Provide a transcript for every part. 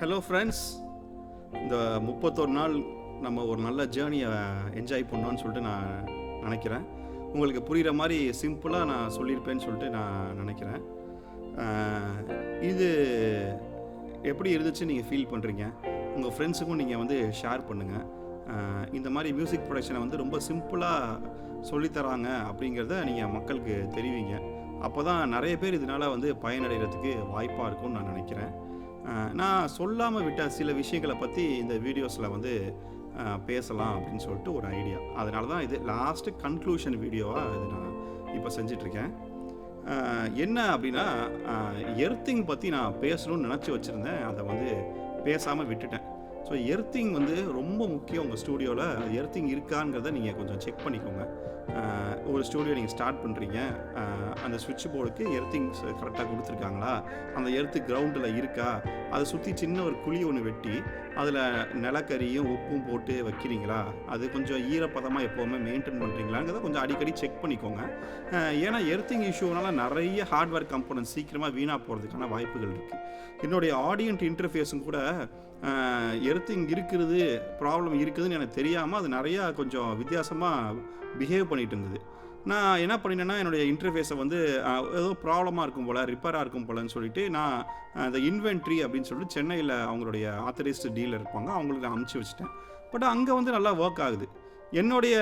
Hello friends, இந்த 31 நாள் நம்ம ஒரு நல்ல ஜேர்னியை என்ஜாய் பண்ணோன்னு சொல்லிட்டு நான் நினைக்கிறேன். உங்களுக்கு புரிகிற மாதிரி சிம்பிளாக நான் சொல்லியிருப்பேன்னு சொல்லிட்டு நான் நினைக்கிறேன். இது எப்படி இருந்துச்சு நீங்கள் ஃபீல் பண்ணுறீங்க? உங்கள் ஃப்ரெண்ட்ஸுக்கும் நீங்கள் ஷேர் பண்ணுங்கள். இந்த மாதிரி மியூசிக் ப்ரொடக்ஷனை ரொம்ப சிம்பிளாக சொல்லித்தராங்க அப்படிங்கிறத நீங்கள் மக்களுக்கு தெரிவிங்க. அப்போ தான் நிறைய பேர் இதனால் பயனடைகிறதுக்கு வாய்ப்பாக இருக்கும்னு நான் நினைக்கிறேன். நான் சொல்லாமல் விட்ட சில விஷயங்களை பற்றி இந்த வீடியோஸில் பேசலாம் அப்படின்னு சொல்லிட்டு ஒரு ஐடியா. அதனால தான் இது லாஸ்ட்டு கன்க்ளூஷன் வீடியோவாக இது நான் இப்போ செஞ்சிட்ருக்கேன். என்ன அப்படின்னா, எர்த்திங் பற்றி நான் பேசணும்னு நினச்சி வச்சுருந்தேன். அதை பேசாமல் விட்டுட்டேன். ஸோ எர்த்திங் ரொம்ப முக்கியம். உங்கள் ஸ்டூடியோவில் எர்த்திங் இருக்காங்கிறத நீங்கள் கொஞ்சம் செக் பண்ணிக்கோங்க. ஒரு ஸ்டூடியோ நீங்கள் ஸ்டார்ட் பண்ணுறீங்க, அந்த சுவிட்ச் போர்டுக்கு எர்த்திங்ஸ் கரெக்டாக கொடுத்துருக்காங்களா, அந்த எர்த்து கிரவுண்டில் இருக்கா, அதை சுற்றி சின்ன ஒரு குழி ஒன்று வெட்டி அதில் நிலக்கரியும் உப்பும் போட்டு வைக்கிறீங்களா, அது கொஞ்சம் ஈரப்பதமாக எப்போவுமே மெயின்டைன் பண்ணுறீங்களாங்கிறத கொஞ்சம் அடிக்கடி செக் பண்ணிக்கோங்க. ஏன்னா எர்த்திங் இஷ்யூனால நிறைய ஹார்ட்வேர் கம்போனன்ட் சீக்கிரமாக வீணாக போகிறதுக்கான வாய்ப்புகள் இருக்குது. என்னுடைய ஆடியன்ட் இன்டர்ஃபேஸும் கூட எர்த்திங் இருக்கிறது ப்ராப்ளம் இருக்குதுன்னு எனக்கு தெரியாமல் அது நிறையா கொஞ்சம் வித்தியாசமாக பிஹேவ் பண்ணிகிட்டு இருந்தது. நான் என்ன பண்ணினேன்னா, என்னுடைய இன்டர்ஃபேஸை ஏதோ ப்ராப்ளமாக இருக்கும் போல், ரிப்பேராக இருக்கும் போலன்னு சொல்லிட்டு நான் இந்த இன்வென்ட்ரி அப்படின்னு சொல்லிட்டு சென்னையில் அவங்களுடைய ஆத்தரைஸ்டு டீலர் இருப்பாங்க, அவங்களுக்கு அமுச்சு வச்சுட்டேன். பட் அங்கே நல்லா ஒர்க் ஆகுது. என்னுடைய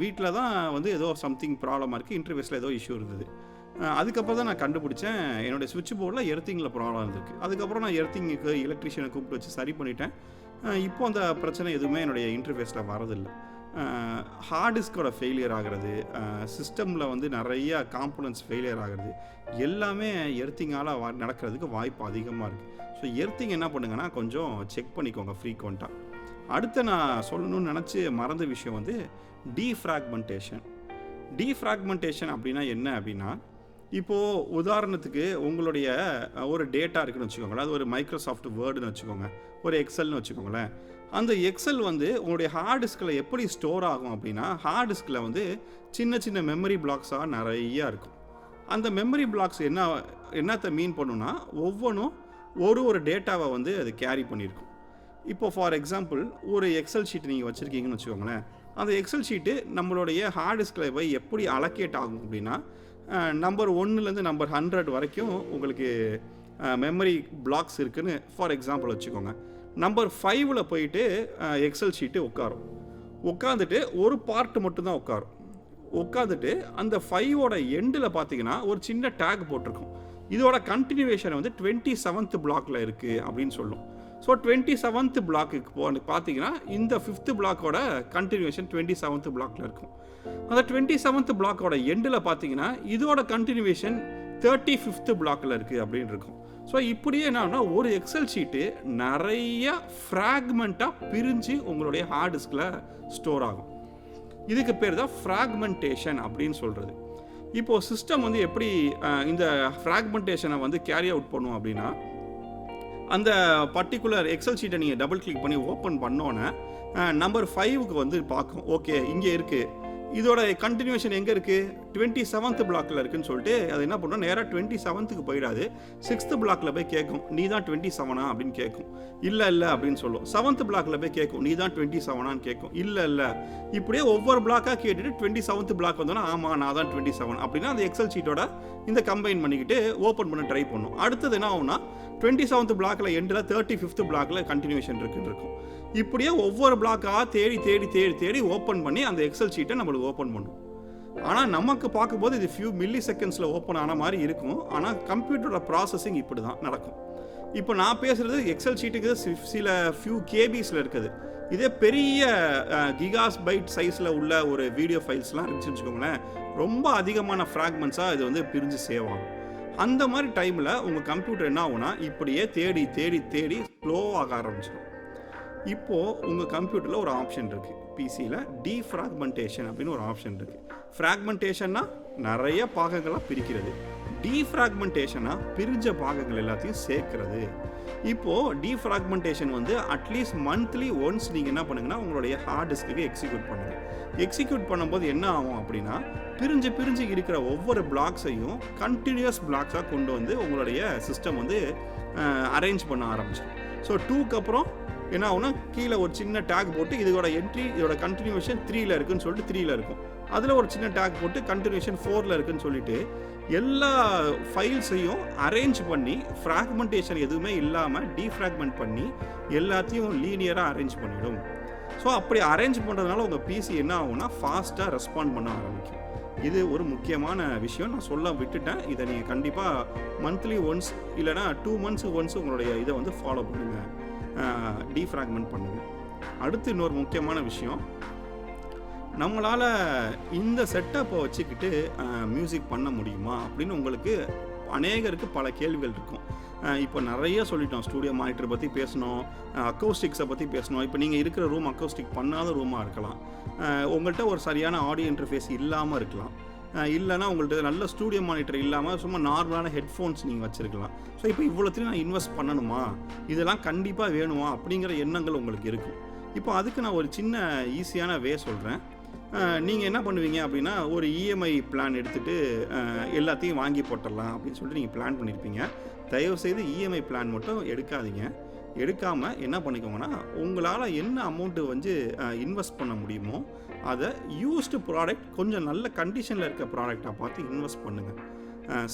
வீட்டில் தான் ஏதோ சம்திங் ப்ராப்ளமாக இருக்குது, இன்டர்ஃபேஸில் ஏதோ இஷ்யூ இருந்தது. அதுக்கப்புறம் தான் நான் கண்டுபிடிச்சேன், என்னுடைய சுவிட்ச் போர்டில் எர்த்திங்கில் ப்ராப்ளம் இருந்திருக்கு. அதுக்கப்புறம் நான் எர்த்திங்குக்கு எலக்ட்ரிஷியனை கூப்பிட்டு வச்சு சரி பண்ணிட்டேன். இப்போ அந்த பிரச்சனை எதுவுமே என்னுடைய இன்டர்ஃபேஸில் வரதில்லை. ஹார்ட் டிஸ்கோட ஃபெயிலியர் ஆகிறது, சிஸ்டமில் நிறைய காம்போனன்ட்ஸ் ஃபெயிலியர் ஆகிறது, எல்லாமே எர்த்திங்கால் நடக்கிறதுக்கு வாய்ப்பு அதிகமாக இருக்குது. ஸோ எர்த்திங் என்ன பண்ணுங்கன்னா, கொஞ்சம் செக் பண்ணிக்கோங்க ஃப்ரீக்வெண்ட்டாக. அடுத்து நான் சொல்லணும்னு நினச்சி மறந்த விஷயம் டீஃப்ராக்மெண்டேஷன். டீஃப்ராக்மெண்டேஷன் அப்படின்னா என்ன அப்படின்னா, இப்போது உதாரணத்துக்கு உங்களுடைய ஒரு டேட்டா இருக்குதுன்னு வச்சுக்கோங்களேன். அது ஒரு மைக்ரோசாஃப்ட் வேர்டுன்னு வச்சுக்கோங்க, ஒரு எக்ஸல்னு வச்சுக்கோங்களேன். அந்த எக்ஸல் உங்களுடைய ஹார்ட் டிஸ்கில் எப்படி ஸ்டோர் ஆகும் அப்படின்னா, ஹார்ட் டிஸ்கில் சின்ன சின்ன மெமரி பிளாக்ஸாக நிறையா இருக்கும். அந்த மெமரி பிளாக்ஸ் என்னத்தை மீன் பண்ணுன்னா, ஒவ்வொன்றும் ஒரு டேட்டாவை அது கேரி பண்ணியிருக்கும். இப்போது ஃபார் எக்ஸாம்பிள் ஒரு எக்ஸல் ஷீட் நீங்கள் வச்சுருக்கீங்கன்னு வச்சுக்கோங்களேன். அந்த எக்ஸல் ஷீட்டு நம்மளுடைய ஹார்ட் டிஸ்கில் போய் எப்படி அலோகேட் ஆகும் அப்படின்னா, நம்பர் 1லேருந்து நம்பர் 100 வரைக்கும் உங்களுக்கு மெமரி பிளாக்ஸ் இருக்குதுன்னு ஃபார் எக்ஸாம்பிள் வச்சுக்கோங்க. நம்பர் 5ல் போயிட்டு எக்ஸல் ஷீட்டு உட்காந்துட்டு ஒரு பார்ட் மட்டும்தான் உட்காந்துட்டு அந்த 5ஓட எண்டில் பார்த்தீங்கன்னா ஒரு சின்ன டேக் போட்டிருக்கும். இதோட கண்டினியூவேஷன் 27th பிளாக்ல இருக்குது அப்படின்னு சொல்லும். ஸோ 27th பிளாக்குக்கு பார்த்தீங்கன்னா இந்த 5th பிளாக்கோட கண்டினியூவேஷன் 27th பிளாக்ல இருக்கும். அந்த 27th பிளாக்கோட எண்டில் பார்த்தீங்கன்னா இதோட கண்டினியூவேஷன் 35th பிளாக்ல இருக்குது அப்படின்னு இருக்கும். ஸோ இப்படியே என்னன்னா, ஒரு எக்ஸல் ஷீட்டு நிறைய ஃப்ராக்மெண்ட்டாக பிரிஞ்சு உங்களுடைய ஹார்ட் டிஸ்கில் ஸ்டோர் ஆகும். இதுக்கு பேர் தான் ஃப்ராக்மெண்டேஷன் அப்படின்னு சொல்கிறது. இப்போது சிஸ்டம் எப்படி இந்த ஃப்ராக்மெண்டேஷனை கேரி அவுட் பண்ணும் அப்படின்னா, அந்த பர்டிகுலர் எக்ஸல் ஷீட்டை நீங்கள் டபுள் கிளிக் பண்ணி ஓப்பன் பண்ணோன்னே நம்பர் 5க்கு பார்க்கும். ஓகே, இங்கே இருக்குது, இதோட கண்டினியூஷன் எங்கே இருக்குது, 27th பிளாக்கில் இருக்குதுன்னு சொல்லிட்டு அது என்ன பண்ணோம், நேராக 27க்கு போயிடாது, 6th பிளாக்கில் போய் கேட்கும், நீ தான் 27 அப்படின்னு கேட்கும். இல்லை அப்படின்னு சொல்லும். 7th பிளாக்கில் போய் கேட்கும், நீ தான் 27 கேட்கும். இல்லை இப்படியே ஒவ்வொரு பிளாக்காக கேட்டுட்டு 27th பிளாக் வந்தோன்னா, ஆமாம் நான் தான் 27 அப்படின்னா அந்த எக்ஸல் ஷீட்டோட இந்த கம்பைன் பண்ணிக்கிட்டு ஓப்பன் பண்ண ட்ரை பண்ணும். அடுத்தது என்ன ஆகும்னா, 27th பிளாக்கில் எண்டில் 35th பிளாக்கில் கண்டினியூஷன் இருக்கும். இப்படியே ஒவ்வொரு பிளாக்காக தேடி ஓப்பன் பண்ணி அந்த எக்ஸல் ஷீட்டை நம்மளுக்கு ஓப்பன் பண்ணும். ஆனால் நமக்கு பார்க்கும்போது இது ஃபியூ மில்லி செகண்ட்ஸில் ஓப்பன் ஆன மாதிரி இருக்கும். ஆனால் கம்ப்யூட்டரோட ப்ராசஸிங் இப்படி தான் நடக்கும். இப்போ நான் பேசுகிறது எக்ஸல் ஷீட்டுக்கு சில ஃபியூ கேபிஸில் இருக்குது. இதே பெரிய கிகாஸ் பைட் சைஸில் உள்ள ஒரு வீடியோ ஃபைல்ஸ்லாம் இருந்துச்சுன்னு வச்சுக்கோங்களேன், ரொம்ப அதிகமான ஃப்ராக்மெண்ட்ஸாக இது பிரிஞ்சு சேவ் ஆகும். அந்த மாதிரி டைமில் உங்கள் கம்ப்யூட்டர் என்ன ஆகும்னா, இப்படியே தேடி ஸ்லோவாக ஆரம்பிச்சிடும். இப்போது உங்கள் கம்ப்யூட்டரில் ஒரு ஆப்ஷன் இருக்குது, பிசியில் டீஃப்ராக்மெண்டேஷன் அப்படின்னு ஒரு ஆப்ஷன் இருக்குது. ஃப்ராக்மெண்டேஷன்னா நிறைய பாகங்களாக பிரிக்கிறது, டீஃப்ராக்மெண்டேஷனா பிரிஞ்ச பாகங்கள் எல்லாத்தையும் சேர்க்கிறது. இப்போது டீஃப்ராக்மெண்டேஷன் அட்லீஸ்ட் மந்த்லி ஒன்ஸ் நீங்கள் என்ன பண்ணுங்கன்னா, உங்களுடைய ஹார்ட் டிஸ்க்கு எக்ஸிக்யூட் பண்ணுங்கள். எக்ஸிக்யூட் பண்ணும்போது என்ன ஆகும் அப்படின்னா, பிரிஞ்சு இருக்கிற ஒவ்வொரு பிளாக்ஸையும் கண்டினியூஸ் பிளாக்ஸாக கொண்டு உங்களுடைய சிஸ்டம் அரேஞ்ச் பண்ண ஆரம்பிச்சிடும். ஸோ 2க்கு அப்புறம் என்ன ஆகும்னா கீழே ஒரு சின்ன டேக் போட்டு இதோட என்ட்ரி இதோட கண்டினியூஷன் 3ல் இருக்குன்னு சொல்லிட்டு 3ல் இருக்கும். அதில் ஒரு சின்ன டேக் போட்டு கண்டினியூஷன் 4ல் இருக்குன்னு சொல்லிட்டு எல்லா ஃபைல்ஸையும் அரேஞ்ச் பண்ணி ஃப்ராக்மெண்டேஷன் எதுவுமே இல்லாமல் டீஃப்ராக்மெண்ட் பண்ணி எல்லாத்தையும் லீனியராக அரேஞ்ச் பண்ணிடும். ஸோ அப்படி அரேஞ்ச் பண்ணுறதுனால உங்கள் பிசி என்ன ஆகும்னா ஃபாஸ்ட்டாக ரெஸ்பாண்ட் பண்ண ஆரம்பிக்கும். இது ஒரு முக்கியமான விஷயம், நான் சொல்ல விட்டுட்டேன். இதை நீங்கள் கண்டிப்பாக மந்த்லி ஒன்ஸ் இல்லைனா 2 மந்த்ஸுக்கு ஒன்ஸ் உங்களுடைய இதை வந்து ஃபாலோ பண்ணுங்கள், டீஃப்ராக்மெண்ட் பண்ணுங்கள். அடுத்து இன்னொரு முக்கியமான விஷயம், நம்மளால் இந்த செட்டப்பை வச்சுக்கிட்டு மியூசிக் பண்ண முடியுமா அப்படின்னு உங்களுக்கு அநேகருக்கு பல கேள்விகள் இருக்கும். இப்போ நிறைய சொல்லிட்டோம், ஸ்டூடியோ மானிட்டர் பற்றி பேசணும், அக்கௌஸ்டிக்ஸை பற்றி பேசணும். இப்போ நீங்கள் இருக்கிற ரூம் அக்கௌஸ்டிக் பண்ணாத ரூமாக இருக்கலாம், உங்கள்கிட்ட ஒரு சரியான ஆடியோ இன்டர்ஃபேஸ் இல்லாமல் இருக்கலாம், இல்லைனா உங்கள்கிட்ட நல்ல ஸ்டூடியோ மானிட்டர் இல்லாமல் சும்மா நார்மலான ஹெட்ஃபோன்ஸ் நீங்கள் வச்சுருக்கலாம். ஸோ இப்போ இவ்வளோத்தையும் நான் இன்வெஸ்ட் பண்ணணுமா, இதெல்லாம் கண்டிப்பாக வேணுமா அப்படிங்கிற எண்ணங்கள் உங்களுக்கு இருக்கும். இப்போ அதுக்கு நான் ஒரு சின்ன ஈஸியான வே சொல்கிறேன். நீங்கள் என்ன பண்ணுவீங்க அப்படின்னா, ஒரு இஎம்ஐ பிளான் எடுத்துகிட்டு எல்லாத்தையும் வாங்கி போட்டுடலாம் அப்படின்னு சொல்லிட்டு நீங்கள் பிளான் பண்ணியிருப்பீங்க. தயவுசெய்து இஎம்ஐ பிளான் மட்டும் எடுக்காதீங்க. எடுக்காமல் என்ன பண்ணிக்கோங்கன்னா, உங்களால் என்ன அமௌண்ட்டு வந்து இன்வெஸ்ட் பண்ண முடியுமோ அதை யூஸ்டு ப்ராடக்ட், கொஞ்சம் நல்ல கண்டிஷனில் இருக்க ப்ராடக்டாக பார்த்து இன்வெஸ்ட் பண்ணுங்கள்.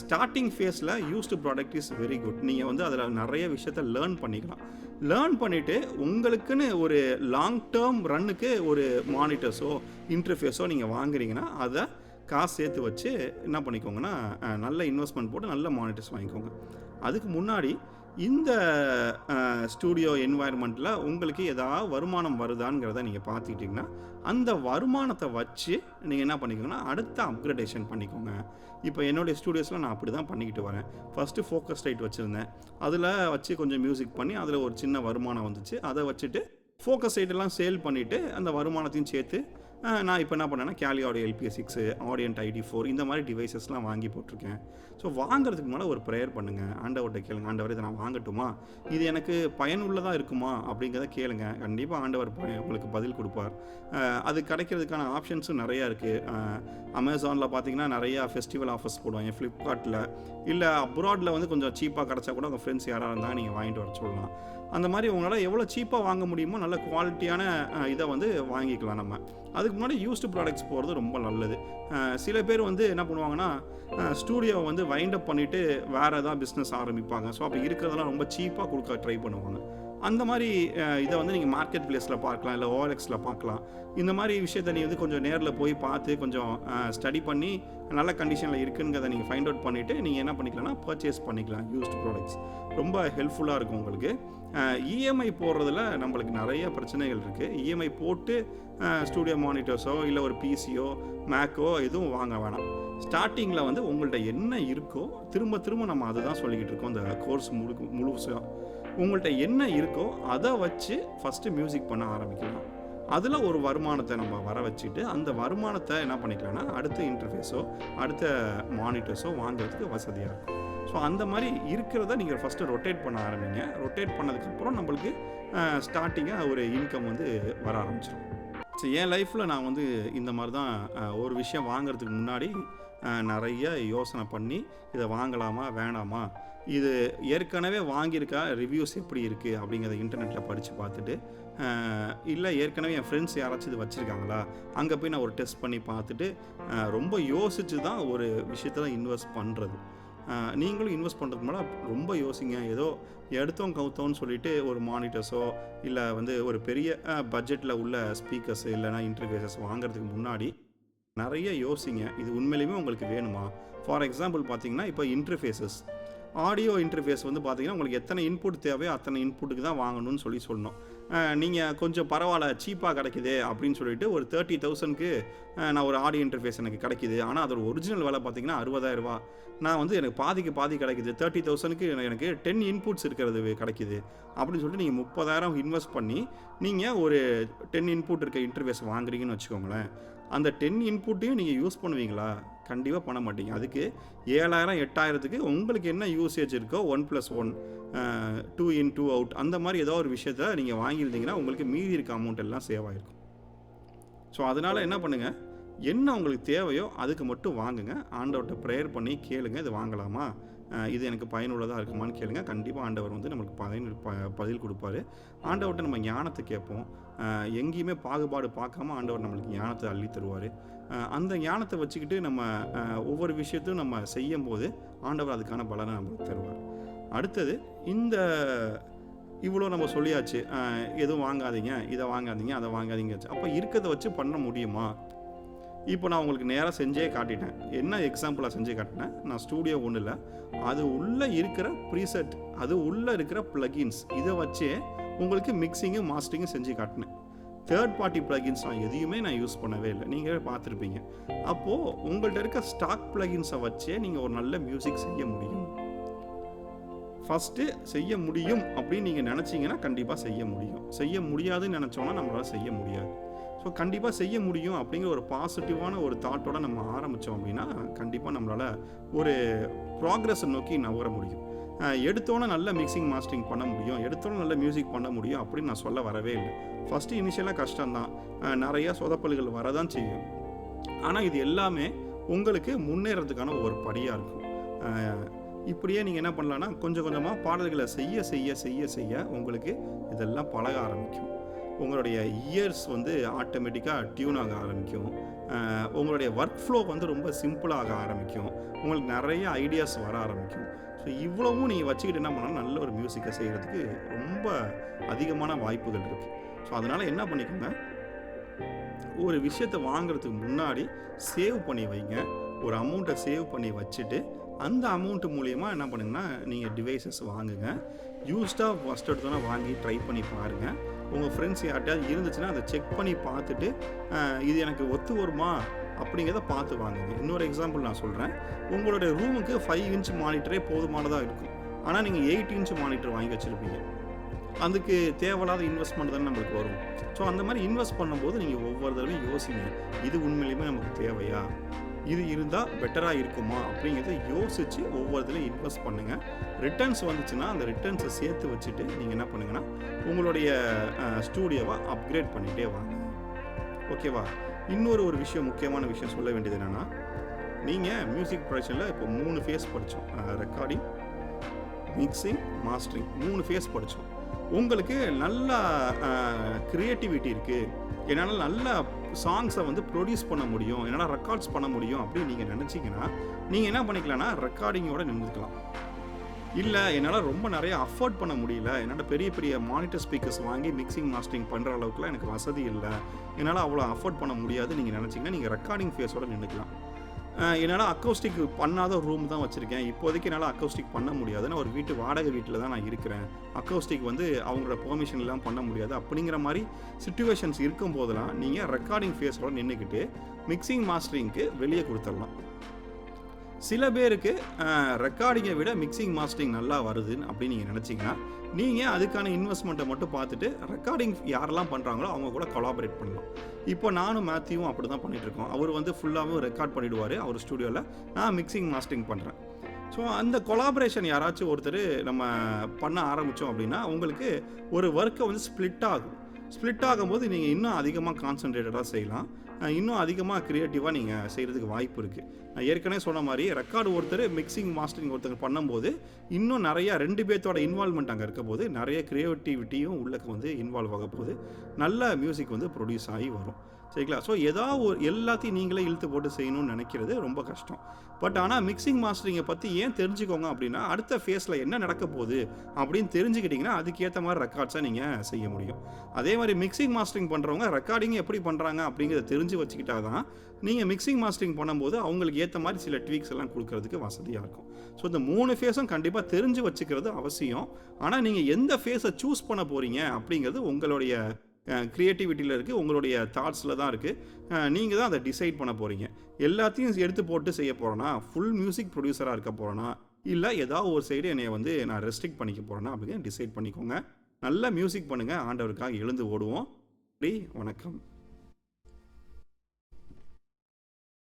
ஸ்டார்டிங் ஃபேஸில் used product is very good. நீங்கள் வந்து அதில் நிறைய விஷயத்த லேர்ன் பண்ணிக்கலாம். லேர்ன் பண்ணிவிட்டு உங்களுக்குன்னு ஒரு லாங் டேர்ம் ரன்னுக்கு ஒரு மானிட்டர்ஸோ இன்டர்ஃபேஸோ நீங்கள் வாங்குறீங்கன்னா அதை காசு சேர்த்து வச்சு என்ன பண்ணிக்கோங்கன்னா, நல்ல இன்வெஸ்ட்மெண்ட் போட்டு நல்ல மானிட்டர்ஸ் வாங்கிக்கோங்க. அதுக்கு முன்னாடி இந்த ஸ்டூடியோ என்வாயர்மெண்ட்டில் உங்களுக்கு ஏதாவது வருமானம் வருதாங்கிறத நீங்கள் பார்த்துக்கிட்டிங்கன்னா, அந்த வருமானத்தை வச்சு நீங்கள் என்ன பண்ணிக்கோங்கன்னா அடுத்த அப்கிரேடேஷன் பண்ணிக்கோங்க. இப்போ என்னுடைய ஸ்டூடியோஸில் நான் அப்படி தான் பண்ணிக்கிட்டு வரேன். ஃபஸ்ட்டு ஃபோக்கஸ் லைட் வச்சுருந்தேன், அதில் வச்சு கொஞ்சம் மியூசிக் பண்ணி அதில் ஒரு சின்ன வருமானம் வந்துச்சு. அதை வச்சுட்டு ஃபோக்கஸ் லைட்டெல்லாம் சேல் பண்ணிவிட்டு அந்த வருமானத்தையும் சேர்த்து நான் இப்போ என்ன பண்ணேன்னா கேலி ஆடியோ LPS6, ஆடியன்ட் ID4 இந்த மாதிரி டிவைசஸ்லாம் வாங்கி போட்டிருக்கேன். ஸோ வாங்குறதுக்கு முன்னால் ஒரு ப்ரேயர் பண்ணுங்கள், ஆண்டவர்கிட்ட கேளுங்க, ஆண்டவர் இதை நான் வாங்கட்டுமா, இது எனக்கு பயனுள்ளதாக இருக்குமா அப்படிங்கிறத கேளுங்க. கண்டிப்பாக ஆண்டவர் உங்களுக்கு பதில் கொடுப்பார். அது கிடைக்கிறதுக்கான ஆப்ஷன்ஸும் நிறையா இருக்குது. அமேசானில் பார்த்தீங்கன்னா நிறையா ஃபெஸ்டிவல் ஆஃபர்ஸ் போடுவாங்க, ஃப்ளிப்கார்ட்டில் இல்லை அப்ராடில் வந்து கொஞ்சம் சீப்பாக கிடச்சா கூட உங்கள் ஃப்ரெண்ட்ஸ் யாராக இருந்தால் நீங்கள் வாங்கிட்டு வர சொல்லலாம். அந்த மாதிரி உங்களால் எவ்வளோ சீப்பாக வாங்க முடியுமோ நல்ல குவாலிட்டியான இதை வந்து வாங்கிக்கலாம். நம்ம அதுக்கு முன்னாடி யூஸ்டு ப்ராடக்ட்ஸ் போகிறது ரொம்ப நல்லது. சில பேர் வந்து என்ன பண்ணுவாங்கன்னா, ஸ்டூடியோவை வந்து வைண்ட் அப் பண்ணிவிட்டு வேறு ஏதாவது பிஸ்னஸ் ஆரம்பிப்பாங்க. ஸோ அப்போ இருக்கிறதெல்லாம் ரொம்ப சீப்பாக கொடுக்க ட்ரை பண்ணுவாங்க. அந்த மாதிரி இதை வந்து நீங்கள் மார்க்கெட் பிளேஸில் பார்க்கலாம், இல்லை OLXில் பார்க்கலாம். இந்த மாதிரி விஷயத்தை நீங்கள் வந்து கொஞ்சம் நேரில் போய் பார்த்து கொஞ்சம் ஸ்டடி பண்ணி நல்ல கண்டிஷனில் இருக்குங்கிறத நீங்கள் ஃபைண்ட் அவுட் பண்ணிவிட்டு நீங்கள் என்ன பண்ணிக்கலாம்னா பர்ச்சேஸ் பண்ணிக்கலாம். யூஸ்டு ப்ராடக்ட்ஸ் ரொம்ப ஹெல்ப்ஃபுல்லாக இருக்கும் உங்களுக்கு. இஎம்ஐ போடுறதுல நம்மளுக்கு நிறைய பிரச்சனைகள் இருக்குது. இஎம்ஐ போட்டு ஸ்டூடியோ மானிட்டர்ஸோ இல்லை ஒரு பிசியோ மேக்கோ எதுவும் வாங்க வேணாம். ஸ்டார்டிங்கில் வந்து உங்கள்கிட்ட என்ன இருக்கோ திரும்ப நம்ம அதை தான் சொல்லிக்கிட்டு இருக்கோம் இந்த கோர்ஸ் முழுசாக. உங்கள்கிட்ட என்ன இருக்கோ அதை வச்சு ஃபஸ்ட்டு மியூசிக் பண்ண ஆரம்பிக்கலாம். அதில் ஒரு வருமானத்தை நம்ம வர வச்சுட்டு அந்த வருமானத்தை என்ன பண்ணிக்கலாம்னா அடுத்த இன்டர்ஃபேஸோ அடுத்த மானிட்டர்ஸோ வாங்குறதுக்கு வசதியாக இருக்கும். ஸோ அந்த மாதிரி இருக்கிறத நீங்கள் ஃபஸ்ட்டு ரொட்டேட் பண்ண ஆரம்பிங்க. ரொட்டேட் பண்ணதுக்கப்புறம் நம்மளுக்கு ஸ்டார்டிங்காக ஒரு இன்கம் வந்து வர ஆரம்பிச்சிடும். ஸோ என் லைஃப்பில் நான் வந்து இந்த மாதிரி தான் ஒரு விஷயம் வாங்குறதுக்கு முன்னாடி நிறைய யோசனை பண்ணி இதை வாங்கலாமா வேணாமா, இது ஏற்கனவே வாங்கியிருக்கா, ரிவ்யூஸ் எப்படி இருக்குது அப்படிங்கிறத இன்டர்நெட்டில் படித்து பார்த்துட்டு, இல்லை ஏற்கனவே என் ஃப்ரெண்ட்ஸ் யாராச்சும் இது வச்சுருக்காங்களா அங்கே போய் நான் ஒரு டெஸ்ட் பண்ணி பார்த்துட்டு ரொம்ப யோசித்து தான் ஒரு விஷயத்தில் இன்வெஸ்ட் பண்ணுறது. நீங்களும் இன்வெஸ்ட் பண்ணுறதுக்கு முன்னாடி ரொம்ப யோசிங்க. ஏதோ எடுத்தோம் கவுத்தோன்னு சொல்லிவிட்டு ஒரு மானிட்டர்ஸோ இல்லை வந்து ஒரு பெரிய பட்ஜெட்டில் உள்ள ஸ்பீக்கர்ஸ் இல்லைனா இன்டர்ஃபேஸஸ் வாங்குறதுக்கு முன்னாடி நிறைய யோசிங்க, இது உண்மையிலுமே உங்களுக்கு வேணுமா. ஃபார் எக்ஸாம்பிள் பார்த்தீங்கன்னா, இப்போ இன்டர்ஃபேஸஸ் ஆடியோ இன்டர்ஃபேஸ் வந்து பார்த்தீங்கன்னா உங்களுக்கு எத்தனை இன்புட் தேவையோ அத்தனை இன்புட்டுக்கு தான் வாங்கணும்னு சொல்லணும். நீங்கள் கொஞ்சம் பரவாயில்ல சீப்பாக கிடைக்குது அப்படின்னு சொல்லிட்டு ஒரு 30,000க்கு நான் ஒரு ஆடியோ இன்டர்ஃபேஸ் எனக்கு கிடைக்கிது, ஆனால் அதோட ஒரிஜினல் விலை பார்த்தீங்கன்னா 60,000 ரூபா. நான் வந்து எனக்கு பாதி கிடைக்குது, 30,000க்கு எனக்கு 10 இன்புட்ஸ் இருக்கிறது கிடைக்கிது அப்படின்னு சொல்லிட்டு நீங்கள் 30,000 இன்வெஸ்ட் பண்ணி நீங்கள் ஒரு 10 இன்புட் இருக்க இன்டர்ஃபேஸ் வாங்குறீங்கன்னு வச்சுக்கோங்களேன். அந்த 10 இன்புட்டையும் நீங்கள் யூஸ் பண்ணுவீங்களா? கண்டிப்பாக பண்ண மாட்டீங்க. அதுக்கு 7,000 8,000க்கு உங்களுக்கு என்ன யூசேஜ் இருக்கோ 1+1 2 in 2 out அந்த மாதிரி ஏதோ ஒரு விஷயத்த நீங்கள் வாங்கியிருந்தீங்கன்னா உங்களுக்கு மீதி இருக்க அமௌண்ட் எல்லாம் சேவ் ஆகிருக்கும். ஸோ அதனால் என்ன பண்ணுங்கள், என்ன உங்களுக்கு தேவையோ அதுக்கு மட்டும் வாங்குங்க. ஆண்டவர்கிட்ட ப்ரேயர் பண்ணி கேளுங்க, இது வாங்கலாமா இது எனக்கு பயனுள்ளதாக இருக்குமான்னு கேளுங்க. கண்டிப்பாக ஆண்டவர் வந்து நம்மளுக்கு பதில் கொடுப்பாரு. ஆண்டவர்கிட்ட நம்ம ஞானத்தை கேட்போம். எங்கேயுமே பாகுபாடு பார்க்காம ஆண்டவர் நம்மளுக்கு ஞானத்தை அள்ளி தருவார். அந்த ஞானத்தை வச்சுக்கிட்டு நம்ம ஒவ்வொரு விஷயத்தையும் நம்ம செய்யும்போது ஆண்டவர் அதுக்கான பலனை நம்மளுக்கு தருவார். அடுத்தது, இந்த இவ்வளோ நம்ம சொல்லியாச்சு, எதுவும் வாங்காதீங்க, இதை வாங்காதீங்க, அதை வாங்காதீங்க. அப்போ இருக்கிறத வச்சு பண்ண முடியுமா? இப்போ நான் உங்களுக்கு நேராக செஞ்சே காட்டிட்டேன். என்ன எக்ஸாம்பிளாக செஞ்சு காட்டினேன்? நான் ஸ்டூடியோ ஒன்றும் இல்லை, அது உள்ளே இருக்கிற ப்ரீசெட், அது உள்ளே இருக்கிற ப்ளகின்ஸ், இதை வச்சே உங்களுக்கு மிக்சிங்கும் மாஸ்டரிங்கும் செஞ்சு காட்டினேன். தேர்ட் பார்ட்டி ப்ளகின்ஸ் நான் எதையுமே நான் யூஸ் பண்ணவே இல்லை. நீங்கள் பார்த்துருப்பீங்க. அப்போது உங்கள்கிட்ட இருக்க ஸ்டாக் ப்ளகின்ஸை வச்சே நீங்கள் ஒரு நல்ல மியூசிக் செய்ய முடியும். ஃபஸ்ட்டு செய்ய முடியும் அப்படின்னு நீங்கள் நினச்சிங்கன்னா கண்டிப்பாக செய்ய முடியும். செய்ய முடியாதுன்னு நினச்சோன்னா நம்மளால் செய்ய முடியாது. ஸோ கண்டிப்பாக செய்ய முடியும் அப்படிங்கிற ஒரு பாசிட்டிவான ஒரு தாட்டோட நம்ம ஆரம்பித்தோம் அப்படின்னா கண்டிப்பாக நம்மளால் ஒரு ப்ராக்ரஸை நோக்கி நகர முடியும். எடுத்தோன்னே நல்ல மிக்சிங் மாஸ்டரிங் பண்ண முடியும், எடுத்தோன்னே நல்ல மியூசிக் பண்ண முடியும் அப்படின்னு நான் சொல்ல வரவே இல்லை. ஃபஸ்ட்டு இனிஷியலாக கஷ்டம்தான், நிறையா சொதப்பல்கள் வரதான் செய்யும். ஆனால் இது எல்லாமே உங்களுக்கு முன்னேறதுக்கான ஒரு படியாக இருக்கும். இப்படியே நீங்கள் என்ன பண்ணலான்னா கொஞ்சம் கொஞ்சமாக பாடல்களை செய்ய செய்ய செய்ய செய்ய உங்களுக்கு இதெல்லாம் பழக ஆரம்பிக்கும். உங்களுடைய இயர்ஸ் வந்து ஆட்டோமேட்டிக்காக டியூன் ஆக ஆரம்பிக்கும். உங்களுடைய ஒர்க் ஃப்ளோ வந்து ரொம்ப சிம்பிளாக ஆரம்பிக்கும். உங்களுக்கு நிறைய ஐடியாஸ் வர ஆரம்பிக்கும். ஸோ இவ்வளவும் நீங்கள் வச்சுக்கிட்டு என்ன பண்ணாலும் நல்ல ஒரு மியூசிக்கை செய்கிறதுக்கு ரொம்ப அதிகமான வாய்ப்புகள் இருக்குது. ஸோ அதனால் என்ன பண்ணிக்கோங்க, ஒரு விஷயத்தை வாங்குறதுக்கு முன்னாடி சேவ் பண்ணி வைங்க. ஒரு அமௌண்ட்டை சேவ் பண்ணி வச்சுட்டு அந்த அமௌண்ட்டு மூலிமா என்ன பண்ணுங்கன்னா நீங்கள் டிவைசஸ் வாங்குங்க. யூஸ்டாக ஃபஸ்ட் எடுத்தோன்னா வாங்கி ட்ரை பண்ணி பாருங்கள். உங்கள் ஃப்ரெண்ட்ஸ் யார்கிட்டயாவது இருந்துச்சுன்னா அதை செக் பண்ணி பார்த்துட்டு இது எனக்கு ஒத்து வருமா அப்படிங்கிறத பார்த்து வாங்குங்க. இன்னொரு எக்ஸாம்பிள் நான் சொல்கிறேன். உங்களுடைய ரூமுக்கு 5 இன்ச் மானிட்டரே போதுமானதாக இருக்கும். ஆனால் நீங்கள் 8 இன்ச் மானிட்டர் வாங்கி வச்சுருப்பீங்க. அதுக்கு தேவையில்லாத இன்வெஸ்ட்மெண்ட் தானே நம்மளுக்கு வரும். ஸோ அந்த மாதிரி இன்வெஸ்ட் பண்ணும்போது நீங்கள் ஒவ்வொரு தடவையும் யோசிங்க, இது உண்மையிலுமே நமக்கு தேவையா, இது இருந்தால் பெட்டராக இருக்குமா அப்படிங்கிறத யோசித்து ஒவ்வொரு இதில் இன்வெஸ்ட் பண்ணுங்கள். ரிட்டர்ன்ஸ் வந்துச்சுன்னா அந்த ரிட்டர்ன்ஸை சேர்த்து வச்சுட்டு நீங்கள் என்ன பண்ணுங்கன்னா உங்களுடைய ஸ்டூடியோவை அப்கிரேட் பண்ணிகிட்டே வாங்க. ஓகேவா? இன்னொரு விஷயம், முக்கியமான விஷயம் சொல்ல வேண்டியது என்னென்னா, நீங்கள் மியூசிக் ப்ரொடக்ஷனில் இப்போ 3 ஃபேஸ் படித்தோம். ரெக்கார்டிங், மிக்சிங், மாஸ்டரிங் 3 ஃபேஸ் படித்தோம். உங்களுக்கு நல்ல க்ரியேட்டிவிட்டி இருக்குது, என்னால் நல்ல சாங்ஸை வந்து ப்ரொடியூஸ் பண்ண முடியும், என்னால் ரெக்கார்ட்ஸ் பண்ண முடியும் அப்படின்னு நீங்கள் நினச்சிங்கன்னா நீங்கள் என்ன பண்ணிக்கலாம்னா ரெக்கார்டிங்கோடு நின்றுக்கலாம். இல்லை என்னால் ரொம்ப நிறைய அஃபோர்ட் பண்ண முடியல, என்னால் பெரிய பெரிய மானிட்டர் ஸ்பீக்கர்ஸ் வாங்கி மிக்சிங் மாஸ்டரிங் பண்ணுற அளவுக்குலாம் எனக்கு வசதி இல்லை, என்னால் அவ்வளோ அஃபோர்ட் பண்ண முடியாது நீங்கள் நினச்சிங்கன்னா நீங்கள் ரெக்கார்டிங் ஃபேஸோடு நின்றுக்கலாம். என்னால் அக்கௌஸ்டிக் பண்ணாத ரூம் தான் வச்சுருக்கேன், இப்போதைக்கு என்னால் அக்கௌஸ்டிக் பண்ண முடியாது, நான் ஒரு வாடகை வீட்டில் தான் நான் இருக்கிறேன், அக்கௌஸ்டிக் வந்து அவங்களோட பெர்மிஷன் எல்லாம் பண்ண முடியாது அப்படிங்கிற மாதிரி சிச்சுவேஷன்ஸ் இருக்கும் போதெல்லாம் நீங்கள் ரெக்கார்டிங் ஃபேஸோடு நின்றுக்கிட்டு மிக்சிங் மாஸ்டரிங்க்கு வெளியே கொடுத்துடலாம். சில பேருக்கு ரெக்கார்டிங்கை விட மிக்சிங் மாஸ்டரிங் நல்லா வருதுன்னு அப்படின்னு நீங்கள் நினச்சிங்கன்னா நீங்கள் அதுக்கான இன்வெஸ்ட்மெண்ட்டை மட்டும் பார்த்துட்டு ரெக்கார்டிங் யாரெல்லாம் பண்ணுறாங்களோ அவங்க கூட கொலாபரேட் பண்ணலாம். இப்போ நானும் மேத்யூவும் அப்படி தான் பண்ணிகிட்ருக்கோம். அவர் வந்து ஃபுல்லாகவும் ரெக்கார்ட் பண்ணிவிடுவார் அவர் ஸ்டூடியோவில், நான் மிக்சிங் மாஸ்டரிங் பண்ணுறேன். ஸோ அந்த கொலாபரேஷன் யாராச்சும் ஒருத்தர் நம்ம பண்ண ஆரம்பித்தோம் அப்படின்னா உங்களுக்கு ஒரு ஒர்க்கை வந்து ஸ்ப்ளிட் ஆகும். ஸ்ப்ளிட் ஆகும்போது நீங்கள் இன்னும் அதிகமாக கான்சன்ட்ரேட்டடாக செய்யலாம், இன்னும் அதிகமாக க்ரியேட்டிவாக நீங்கள் செய்கிறதுக்கு வாய்ப்பு இருக்குது. நான் ஏற்கனவே சொன்ன மாதிரி ரெக்கார்டு ஒருத்தர், மிக்சிங் மாஸ்டரிங் ஒருத்தர் பண்ணும்போது இன்னும் நிறையா 2 பேர்த்தோட இன்வால்வ்மெண்ட் அங்கே இருக்க போது நிறைய க்ரியேட்டிவிட்டியும் உள்ளக்கு வந்து இன்வால்வ் ஆக போகுது, நல்ல மியூசிக் வந்து ப்ரொடியூஸ் ஆகி வரும். சரிங்களா? ஸோ எல்லாத்தையும் நீங்களே இழுத்து போட்டு செய்யணும்னு நினைக்கிறது ரொம்ப கஷ்டம். பட் ஆனால் மிக்சிங் மாஸ்டரிங்கை பற்றி ஏன் தெரிஞ்சுக்கோங்க அப்படின்னா அடுத்த ஃபேஸில் என்ன நடக்க போகுது அப்படின்னு தெரிஞ்சுக்கிட்டிங்கன்னா அதுக்கேற்ற மாதிரி ரெக்கார்ட்ஸை நீங்கள் செய்ய முடியும். அதே மாதிரி மிக்சிங் மாஸ்டரிங் பண்ணுறவங்க ரெக்கார்டிங் எப்படி பண்ணுறாங்க அப்படிங்கிறத தெரிஞ்சு வச்சுக்கிட்டா தான் நீங்கள் மிக்சிங் மாஸ்டரிங் பண்ணும்போது அவங்களுக்கு ஏற்ற மாதிரி சில ட்வீக்ஸ் எல்லாம் கொடுக்கறதுக்கு வசதியாக இருக்கும். ஸோ இந்த 3 ஃபேஸும் கண்டிப்பாக தெரிஞ்சு வச்சுக்கிறது அவசியம். ஆனால் நீங்கள் எந்த ஃபேஸை சூஸ் பண்ண போகிறீங்க அப்படிங்கிறது உங்களுடைய க்ரியேட்டிவிட்டியில் இருக்குது, உங்களுடைய தாட்ஸில் தான் இருக்குது. நீங்கள் தான் அதை டிசைட் பண்ண போகிறீங்க. எல்லாத்தையும் எடுத்து போட்டு செய்ய போகிறேன்னா, ஃபுல் மியூசிக் ப்ரொடியூசராக இருக்க போகிறேன்னா, இல்லை ஏதாவது ஒரு சைடு என்னை வந்து நான் ரெஸ்ட்ரிக்ட் பண்ணிக்க போகிறேன்னா அப்படின்னு டிசைட் பண்ணிக்கோங்க. நல்ல மியூசிக் பண்ணுங்கள், ஆண்டவருக்காக எழுந்து ஓடுவோம். வணக்கம்.